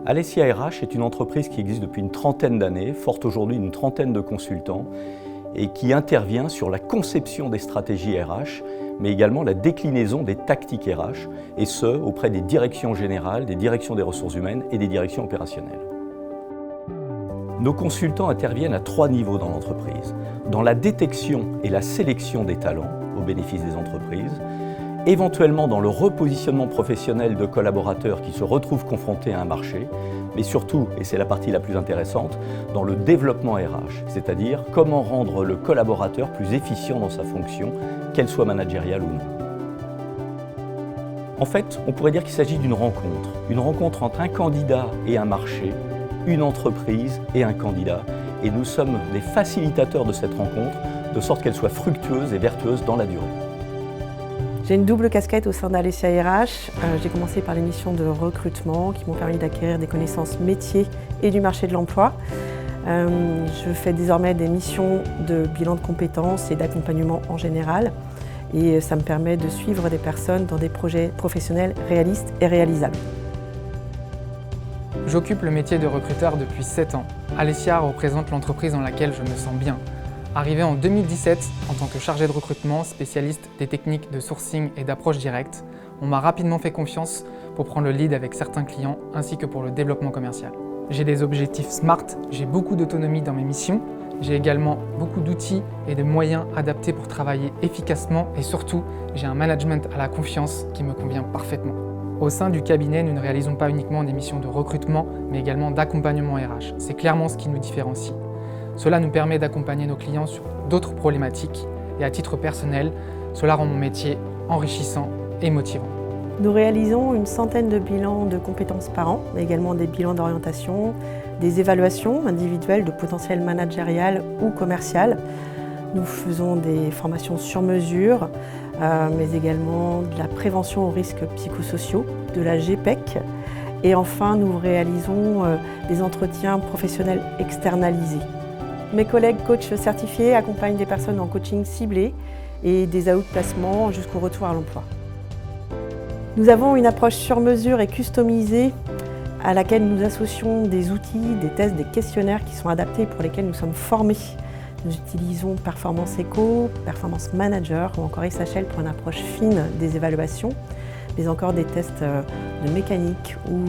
Alessia RH est une entreprise qui existe depuis une trentaine d'années, forte aujourd'hui d'une trentaine de consultants et qui intervient sur la conception des stratégies RH, mais également la déclinaison des tactiques RH, et ce, auprès des directions générales, des directions des ressources humaines et des directions opérationnelles. Nos consultants interviennent à 3 niveaux dans l'entreprise. Dans la détection et la sélection des talents au bénéfice des entreprises, éventuellement dans le repositionnement professionnel de collaborateurs qui se retrouvent confrontés à un marché, mais surtout, et c'est la partie la plus intéressante, dans le développement RH, c'est-à-dire comment rendre le collaborateur plus efficient dans sa fonction, qu'elle soit managériale ou non. En fait, on pourrait dire qu'il s'agit d'une rencontre entre un candidat et un marché, une entreprise et un candidat, et nous sommes les facilitateurs de cette rencontre, de sorte qu'elle soit fructueuse et vertueuse dans la durée. J'ai une double casquette au sein d'Alessia RH. J'ai commencé par les missions de recrutement qui m'ont permis d'acquérir des connaissances métiers et du marché de l'emploi. Je fais désormais des missions de bilan de compétences et d'accompagnement en général. Et ça me permet de suivre des personnes dans des projets professionnels réalistes et réalisables. J'occupe le métier de recruteur depuis 7 ans. Alessia représente l'entreprise dans laquelle je me sens bien. Arrivé en 2017 en tant que chargé de recrutement, spécialiste des techniques de sourcing et d'approche directe, on m'a rapidement fait confiance pour prendre le lead avec certains clients ainsi que pour le développement commercial. J'ai des objectifs SMART, j'ai beaucoup d'autonomie dans mes missions, j'ai également beaucoup d'outils et de moyens adaptés pour travailler efficacement et surtout, j'ai un management à la confiance qui me convient parfaitement. Au sein du cabinet, nous ne réalisons pas uniquement des missions de recrutement, mais également d'accompagnement RH. C'est clairement ce qui nous différencie. Cela nous permet d'accompagner nos clients sur d'autres problématiques et à titre personnel, cela rend mon métier enrichissant et motivant. Nous réalisons une centaine de bilans de compétences par an, mais également des bilans d'orientation, des évaluations individuelles de potentiel managérial ou commercial. Nous faisons des formations sur mesure, mais également de la prévention aux risques psychosociaux, de la GPEC. Et enfin, nous réalisons des entretiens professionnels externalisés. Mes collègues coachs certifiés accompagnent des personnes en coaching ciblé et des outplacements jusqu'au retour à l'emploi. Nous avons une approche sur mesure et customisée à laquelle nous associons des outils, des tests, des questionnaires qui sont adaptés pour lesquels nous sommes formés. Nous utilisons Performance Echo, Performance Manager ou encore SHL pour une approche fine des évaluations, mais encore des tests de mécanique ou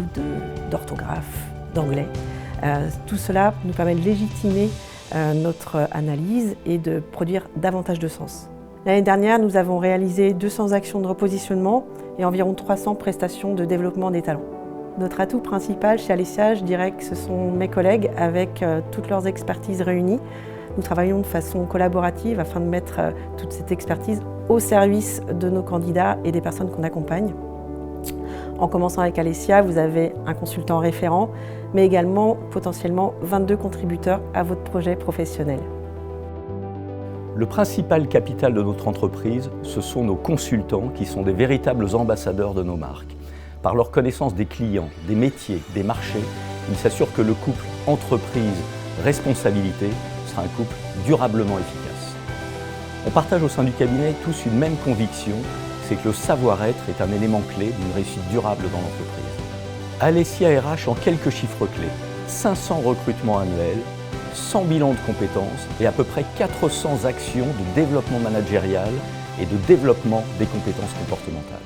d'orthographe, d'anglais. Tout cela nous permet de légitimer notre analyse et de produire davantage de sens. L'année dernière, nous avons réalisé 200 actions de repositionnement et environ 300 prestations de développement des talents. Notre atout principal chez Alessia, je dirais que ce sont mes collègues avec toutes leurs expertises réunies. Nous travaillons de façon collaborative afin de mettre toute cette expertise au service de nos candidats et des personnes qu'on accompagne. En commençant avec Alessia, vous avez un consultant référent, mais également potentiellement 22 contributeurs à votre projet professionnel. Le principal capital de notre entreprise, ce sont nos consultants qui sont des véritables ambassadeurs de nos marques. Par leur connaissance des clients, des métiers, des marchés, ils s'assurent que le couple entreprise-responsabilité sera un couple durablement efficace. On partage au sein du cabinet tous une même conviction, c'est que le savoir-être est un élément clé d'une réussite durable dans l'entreprise. Alessia RH en quelques chiffres clés, 500 recrutements annuels, 100 bilans de compétences et à peu près 400 actions de développement managérial et de développement des compétences comportementales.